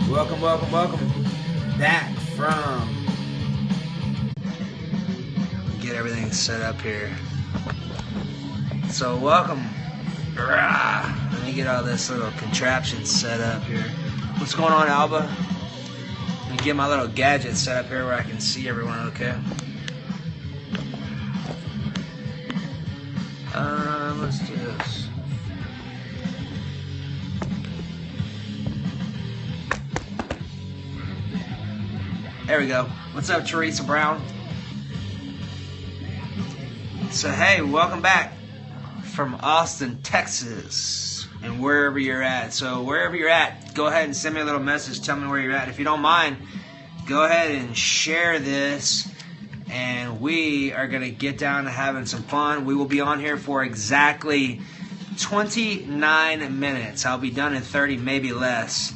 Welcome back from... Get everything set up here. So welcome. Let me get all this little contraption set up here. What's going on, Alba? Let me get my little gadget set up here where I can see everyone okay. Let's do this. There we go. What's up, Teresa Brown? So hey, welcome back from Austin, Texas, and wherever you're at. So wherever you're at, go ahead and send me a little message. Tell me where you're at. If you don't mind, go ahead and share this, and we are going to get down to having some fun. We will be on here for exactly 29 minutes. I'll be done in 30, maybe less.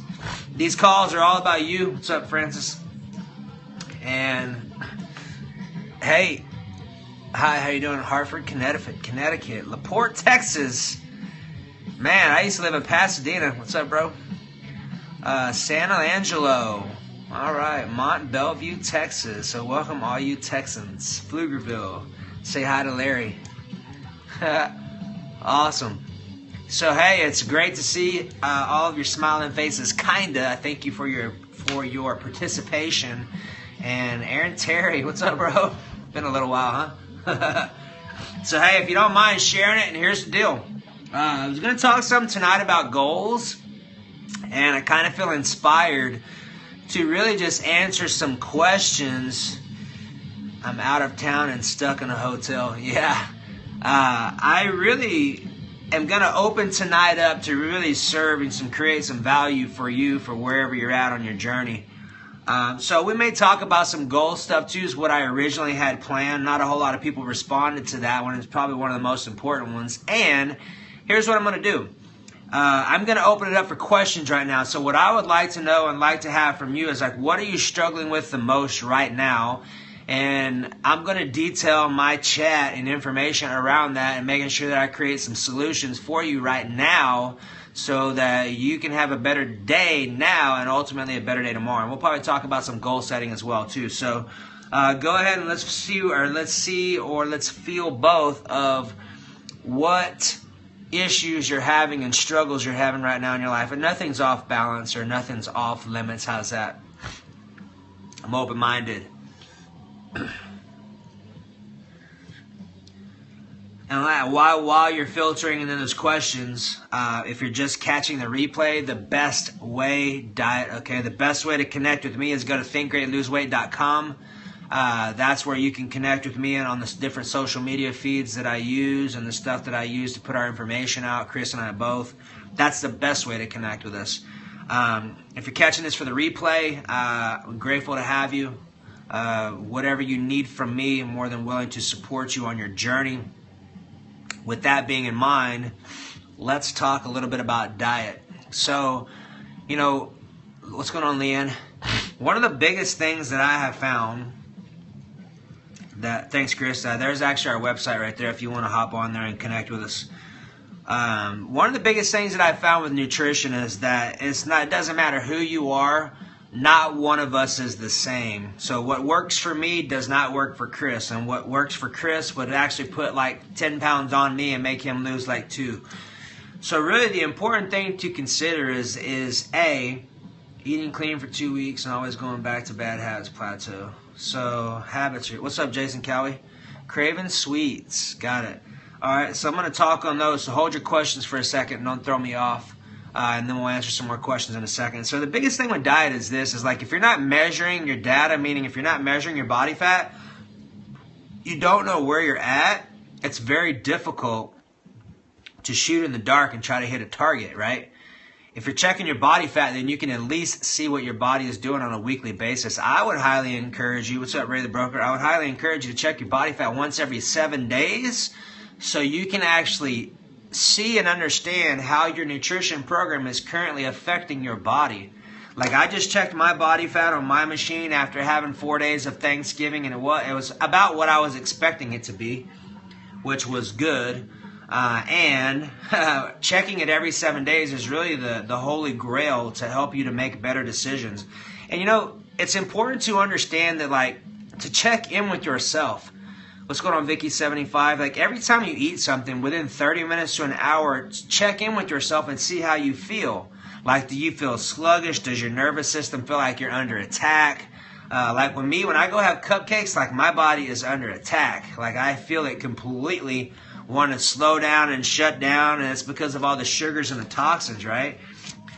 These calls are all about you. What's up, Francis? And hey, hi, how you doing? Hartford, Connecticut, LaPorte, Texas. Man, I used to live in Pasadena. What's up, bro? San Angelo. All right, Mont Bellevue, Texas. So welcome all you Texans. Pflugerville. Say hi to Larry. Awesome. So hey, it's great to see all of your smiling faces. Kinda. Thank you for your participation. And Aaron Terry, what's up, bro? Been a little while, huh? So hey, if you don't mind sharing it, and here's the deal. I was going to talk some tonight about goals, and I kind of feel inspired to really just answer some questions. I'm out of town and stuck in a hotel. Yeah. I really am going to open tonight up to really serve and create some value for you for wherever you're at on your journey. So we may talk about some goal stuff too, is what I originally had planned. Not a whole lot of people responded to that one. It's probably one of the most important ones. And here's what I'm going to do. I'm going to open it up for questions right now. So what I would like to know and like to have from you is like, what are you struggling with the most right now? And I'm going to detail my chat and information around that and making sure that I create some solutions for you right now, so that you can have a better day now and ultimately a better day tomorrow. And we'll probably talk about some goal setting as well too. So go ahead and let's feel both of what issues you're having and struggles you're having right now in your life. And nothing's off balance or nothing's off limits. How's that? I'm open-minded. And while you're filtering into those questions, if you're just catching the replay, the best way to connect with me is go to thinkgreatloseweight.com. That's where you can connect with me and on the different social media feeds that I use and the stuff that I use to put our information out, Chris and I both. That's the best way to connect with us. If you're catching this for the replay, I'm grateful to have you. Whatever you need from me, I'm more than willing to support you on your journey. With that being in mind, let's talk a little bit about diet. So, what's going on, Leanne? One of the biggest things that I have found thanks, Chris, there's actually our website right there if you want to hop on there and connect with us. One of the biggest things that I found with nutrition is that it doesn't matter who you are. Not one of us is the same. So what works for me does not work for Chris. And what works for Chris would actually put like 10 pounds on me and make him lose like 2. So really the important thing to consider is A, eating clean for 2 weeks and always going back to bad habits plateau. So habits are, what's up, Jason Cowie? Craving sweets. Got it. All right, so I'm going to talk on those. So hold your questions for a second and don't throw me off. And then we'll answer some more questions in a second. So the biggest thing with diet is this, is like if you're not measuring your data, meaning if you're not measuring your body fat, you don't know where you're at, it's very difficult to shoot in the dark and try to hit a target, right? If you're checking your body fat, then you can at least see what your body is doing on a weekly basis. I would highly encourage you, what's up, Ray the Broker? I would highly encourage you to check your body fat once every 7 days so you can actually see and understand how your nutrition program is currently affecting your body. Like I just checked my body fat on my machine after having 4 days of Thanksgiving, and it was about what I was expecting it to be, which was good. And checking it every 7 days is really the holy grail to help you to make better decisions. And you know, it's important to understand that, like, to check in with yourself. What's going on, Vicky75? Like, every time you eat something, within 30 minutes to an hour, check in with yourself and see how you feel. Like, do you feel sluggish? Does your nervous system feel like you're under attack? Like when I go have cupcakes, like, my body is under attack. Like, I feel it completely want to slow down and shut down, and it's because of all the sugars and the toxins, right?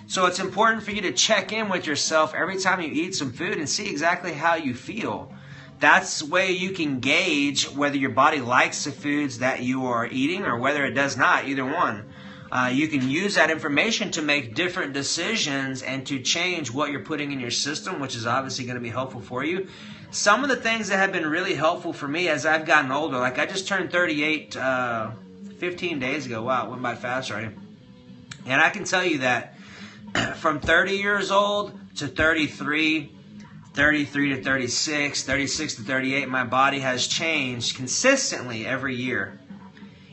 So it's important for you to check in with yourself every time you eat some food and see exactly how you feel. That's the way you can gauge whether your body likes the foods that you are eating or whether it does not, either one. You can use that information to make different decisions and to change what you're putting in your system, which is obviously going to be helpful for you. Some of the things that have been really helpful for me as I've gotten older, like I just turned 38 15 days ago. Wow, it went by fast, right? And I can tell you that from 30 years old to 33, 33 to 36, 36 to 38, my body has changed consistently every year.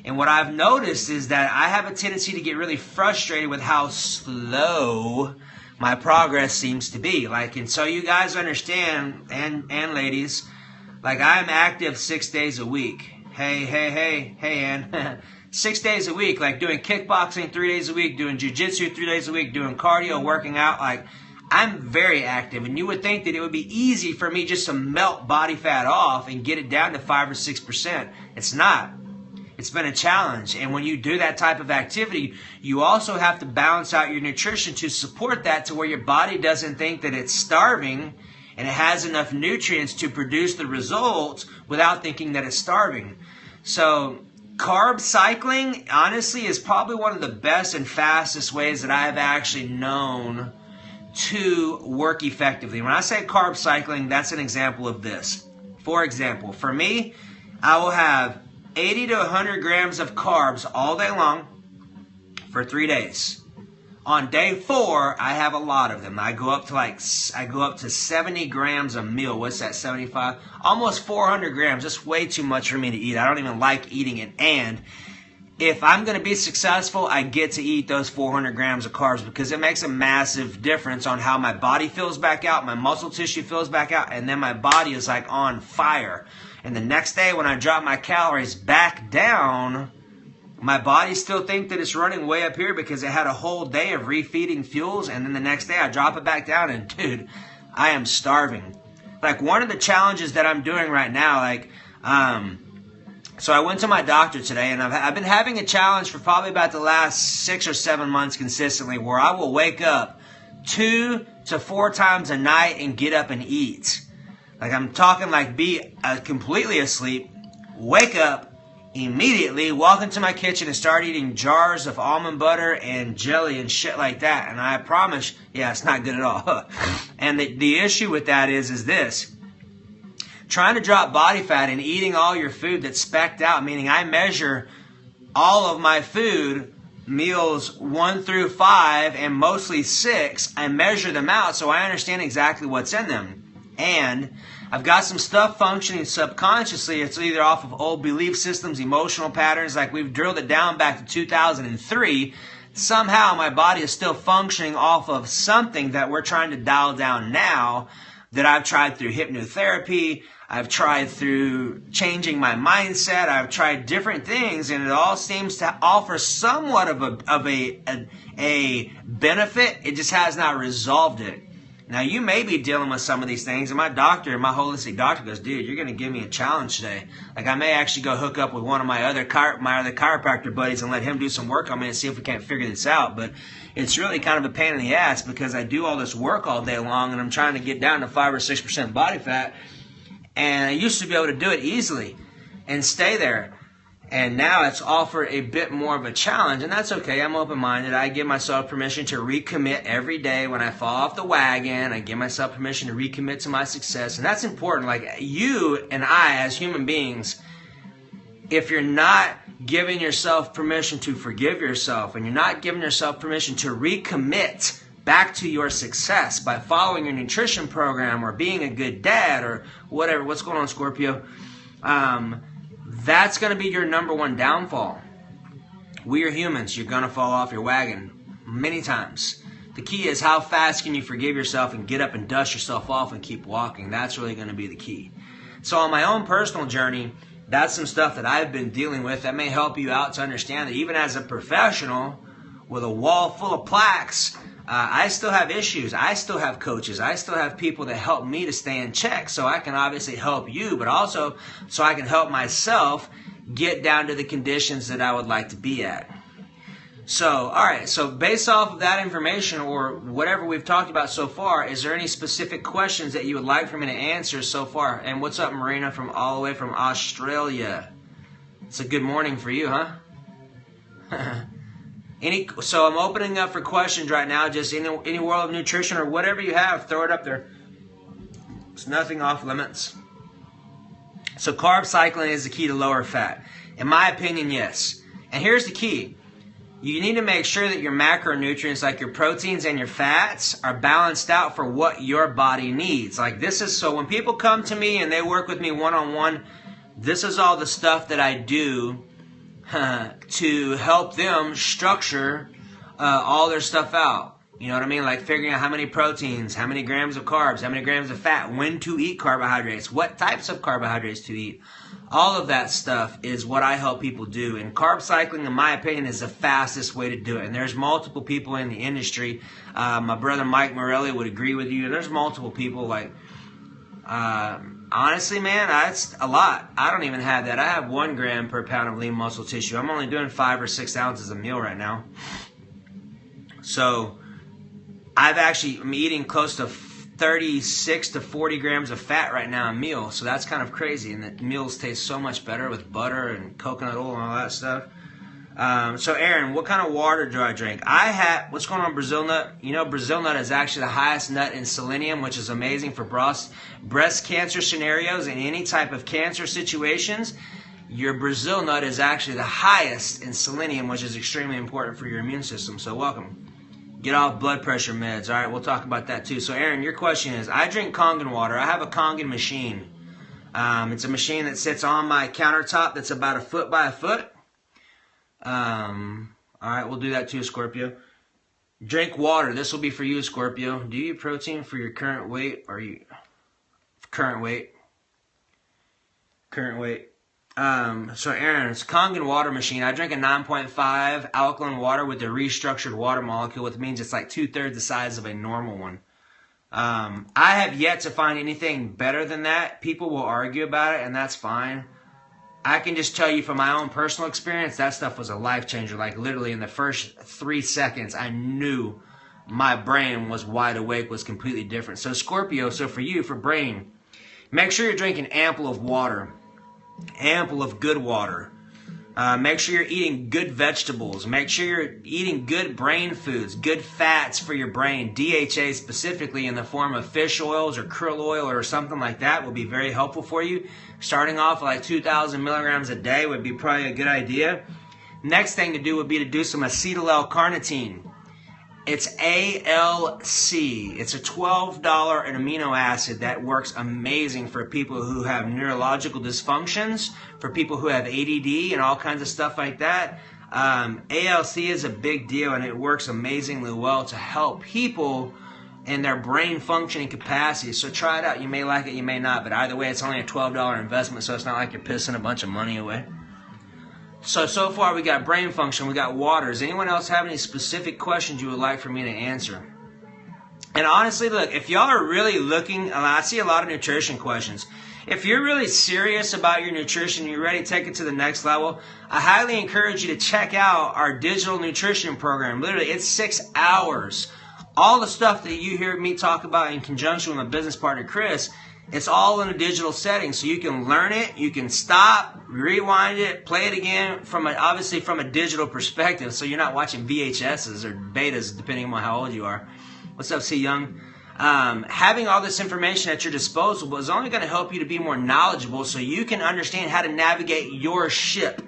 And what I've noticed is that I have a tendency to get really frustrated with how slow my progress seems to be. Like, and so you guys understand, and ladies, like, I'm active 6 days a week. Hey, Ann. 6 days a week, like doing kickboxing 3 days a week, doing jiu-jitsu 3 days a week, doing cardio, working out. Like, I'm very active, and you would think that it would be easy for me just to melt body fat off and get it down to 5 or 6%. It's not. It's been a challenge, and when you do that type of activity, you also have to balance out your nutrition to support that, to where your body doesn't think that it's starving and it has enough nutrients to produce the results without thinking that it's starving. So carb cycling, honestly, is probably one of the best and fastest ways that I've actually known to work effectively. When I say carb cycling, that's an example of this. For example, for me, I will have 80 to 100 grams of carbs all day long for 3 days. On day 4, I have a lot of them. I go up to 70 grams a meal. What's that, 75? Almost 400 grams. That's way too much for me to eat. I don't even like eating it. And if I'm going to be successful, I get to eat those 400 grams of carbs, because it makes a massive difference on how my body feels back out, my muscle tissue feels back out, and then my body is like on fire. And the next day when I drop my calories back down, my body still thinks that it's running way up here because it had a whole day of refeeding fuels, and then the next day I drop it back down, and dude, I am starving. Like, one of the challenges that I'm doing right now, like, so I went to my doctor today, and I've been having a challenge for probably about the last 6 or 7 months consistently, where I will wake up 2 to 4 times a night and get up and eat. Like, I'm talking like be completely asleep, wake up, immediately walk into my kitchen and start eating jars of almond butter and jelly and shit like that. And I promise, yeah, it's not good at all. And the issue with that is this. Trying to drop body fat and eating all your food that's specced out, meaning I measure all of my food, meals 1 through 5 and mostly 6, I measure them out so I understand exactly what's in them. And I've got some stuff functioning subconsciously. It's either off of old belief systems, emotional patterns, like we've drilled it down back to 2003. Somehow my body is still functioning off of something that we're trying to dial down now, that I've tried through hypnotherapy, I've tried through changing my mindset, I've tried different things, and it all seems to offer somewhat of a benefit. It just has not resolved it. Now, you may be dealing with some of these things, and my holistic doctor goes, dude, you're going to give me a challenge today. Like, I may actually go hook up with one of my other chiropractor buddies and let him do some work on me and see if we can't figure this out. But it's really kind of a pain in the ass, because I do all this work all day long, and I'm trying to get down to 5 or 6% body fat. And I used to be able to do it easily and stay there. And now it's offered a bit more of a challenge, and that's okay. I'm open-minded. I give myself permission to recommit every day when I fall off the wagon. I give myself permission to recommit to my success, and that's important. Like, you and I, as human beings, if you're not giving yourself permission to forgive yourself, and you're not giving yourself permission to recommit back to your success by following your nutrition program or being a good dad or whatever, what's going on, Scorpio? That's going to be your number one downfall. We are humans. You're going to fall off your wagon many times. The key is how fast can you forgive yourself and get up and dust yourself off and keep walking. That's really going to be the key. So on my own personal journey, that's some stuff that I've been dealing with that may help you out to understand that even as a professional with a wall full of plaques, I still have issues. I still have coaches. I still have people that help me to stay in check so I can obviously help you, but also so I can help myself get down to the conditions that I would like to be at. So, all right, so based off of that information or whatever we've talked about so far, is there any specific questions that you would like for me to answer so far? And what's up, Marina, from all the way from Australia? It's a good morning for you, huh? So I'm opening up for questions right now, just any world of nutrition or whatever you have, throw it up there. It's nothing off limits. So carb cycling is the key to lower fat. In my opinion, yes. And here's the key. You need to make sure that your macronutrients, like your proteins and your fats, are balanced out for what your body needs. Like this is, so when people come to me and they work with me one-on-one, this is all the stuff that I do to help them structure all their stuff out. You know what I mean? Like figuring out how many proteins, how many grams of carbs, how many grams of fat, when to eat carbohydrates, what types of carbohydrates to eat. All of that stuff is what I help people do. And carb cycling, in my opinion, is the fastest way to do it. And there's multiple people in the industry. My brother Mike Morelli would agree with you. There's multiple people like... honestly, man, that's a lot. I don't even have that. I have 1 gram per pound of lean muscle tissue. I'm only doing 5 or 6 ounces a meal right now. So I'm eating close to 36 to 40 grams of fat right now a meal. So that's kind of crazy. And the meals taste so much better with butter and coconut oil and all that stuff. So Aaron, what kind of water do I drink? What's going on, Brazil nut? You know, Brazil nut is actually the highest nut in selenium, which is amazing for breast cancer scenarios and any type of cancer situations. Your Brazil nut is actually the highest in selenium, which is extremely important for your immune system. So welcome. Get off blood pressure meds. All right, we'll talk about that too. So Aaron, your question is, I drink Kangen water. I have a Kangen machine. It's a machine that sits on my countertop that's about 1 foot by 1 foot. All right, we'll do that too, Scorpio. Drink water. This will be for you, Scorpio. Do you eat protein for your current weight or current weight? So Aaron, it's a Kangen water machine. I drink a 9.5 alkaline water with the restructured water molecule, which means it's like 2/3 the size of a normal one. I have yet to find anything better than that. People will argue about it, and that's fine. I can just tell you from my own personal experience, that stuff was a life changer. Like literally in the first 3 seconds, I knew my brain was wide awake, was completely different. So Scorpio, so for you, for brain, make sure you're drinking ample of water, ample of good water. Make sure you're eating good vegetables. Make sure you're eating good brain foods, good fats for your brain. DHA specifically in the form of fish oils or krill oil or something like that will be very helpful for you. Starting off with like 2,000 milligrams a day would be probably a good idea. Next thing to do would be to do some acetyl L-carnitine. It's ALC. It's a $12 amino acid that works amazing for people who have neurological dysfunctions, for people who have ADD and all kinds of stuff like that. ALC is a big deal, and it works amazingly well to help people in their brain functioning capacity. So try it out. You may like it, you may not, but either way, it's only a $12 investment, so it's not like you're pissing a bunch of money away. So far we got brain function, we got water. Does anyone else have any specific questions you would like for me to answer? And honestly, look, if y'all are really looking, I see a lot of nutrition questions. If you're really serious about your nutrition, you're ready to take it to the next level, I highly encourage you to check out our digital nutrition program. Literally, it's 6 hours. All the stuff that you hear me talk about in conjunction with my business partner, Chris, it's all in a digital setting, so you can learn it, you can stop, rewind it, play it again, obviously from a digital perspective, so you're not watching VHSs or betas, depending on how old you are. What's up, C. Young? Having all this information at your disposal is only going to help you to be more knowledgeable so you can understand how to navigate your ship,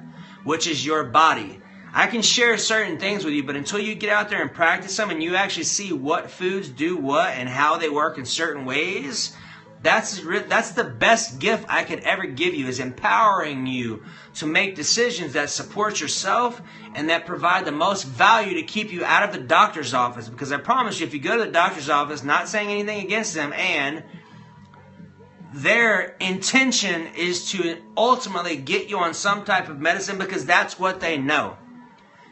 which is your body. I can share certain things with you, but until you get out there and practice them and you actually see what foods do what and how they work in certain ways, That's the best gift I could ever give you, is empowering you to make decisions that support yourself and that provide the most value to keep you out of the doctor's office. Because I promise you, if you go to the doctor's office, not saying anything against them, and their intention is to ultimately get you on some type of medicine because that's what they know.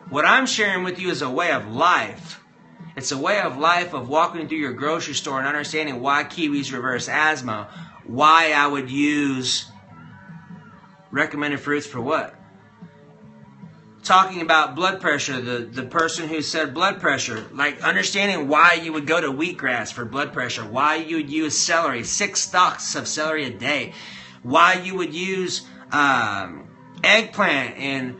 What I'm sharing with you is a way of life. It's a way of life of walking through your grocery store and understanding why kiwis reverse asthma, why I would use recommended fruits for what. Talking about blood pressure, the person who said blood pressure, like understanding why you would go to wheatgrass for blood pressure, why you would use celery, 6 stalks of celery a day, why you would use eggplant and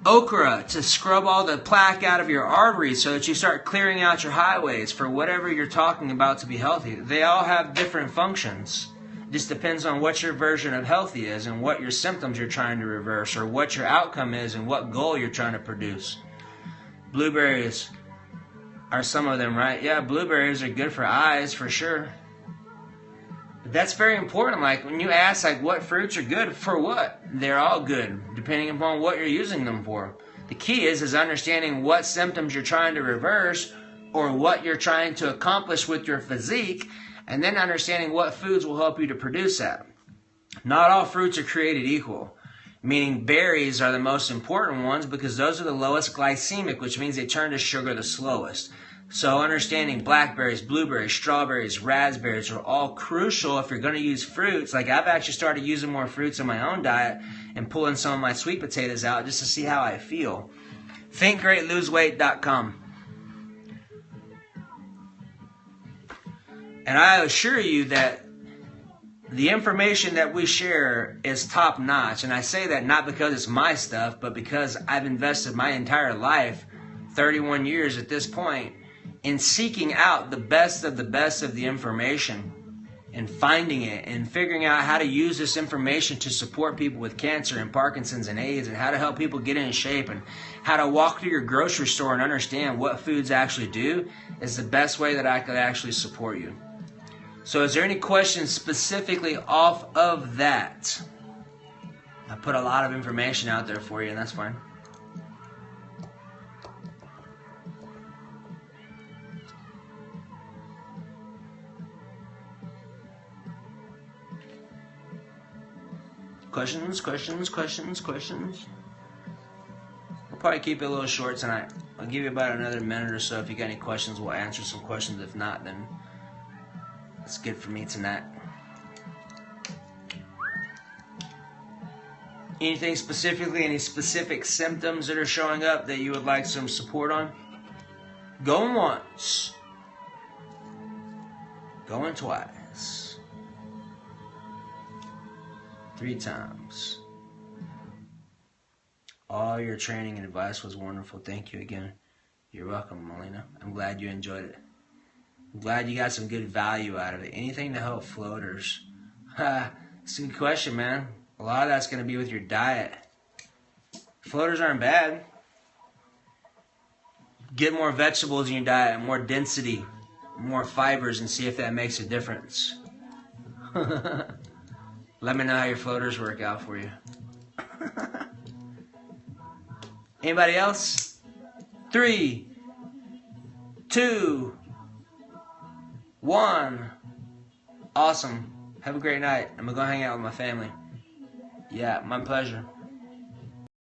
okra to scrub all the plaque out of your arteries so that you start clearing out your highways for whatever you're talking about to be healthy. They all have different functions. It just depends on what your version of healthy is and what your symptoms you're trying to reverse, or what your outcome is and what goal you're trying to produce. Blueberries are some of them, right? Yeah, blueberries are good for eyes for sure. But that's very important. Like when you ask like what fruits are good for what, they're all good depending upon what you're using them for. The key is understanding what symptoms you're trying to reverse or what you're trying to accomplish with your physique, and then understanding what foods will help you to produce that. Not all fruits are created equal, meaning berries are the most important ones because those are the lowest glycemic, which means they turn to sugar the slowest. So understanding blackberries, blueberries, strawberries, raspberries are all crucial if you're going to use fruits. Like I've actually started using more fruits in my own diet and pulling some of my sweet potatoes out just to see how I feel. ThinkGreatLoseWeight.com. And I assure you that the information that we share is top notch. And I say that not because it's my stuff, but because I've invested my entire life, 31 years at this point, in seeking out the best of the information and finding it and figuring out how to use this information to support people with cancer and Parkinson's and AIDS, and how to help people get in shape, and how to walk through your grocery store and understand what foods actually do is the best way that I could actually support you. So is there any questions specifically off of that? I put a lot of information out there for you, and that's fine. Questions? I'll probably keep it a little short tonight. I'll give you about another minute or so. If you got any questions, we'll answer some questions. If not, then it's good for me tonight. Anything specifically, any specific symptoms that are showing up that you would like some support on? Going once. Going twice. 3 times. All your training and advice was wonderful. Thank you again. You're welcome, Melina. I'm glad you enjoyed it. I'm glad you got some good value out of it. Anything to help floaters? It's a good question, man. A lot of that's going to be with your diet. Floaters aren't bad. Get more vegetables in your diet, more density, more fibers, and see if that makes a difference. Let me know how your floaters work out for you. Anybody else? 3, 2, 1. Awesome. Have a great night. I'm going to go hang out with my family. Yeah, my pleasure.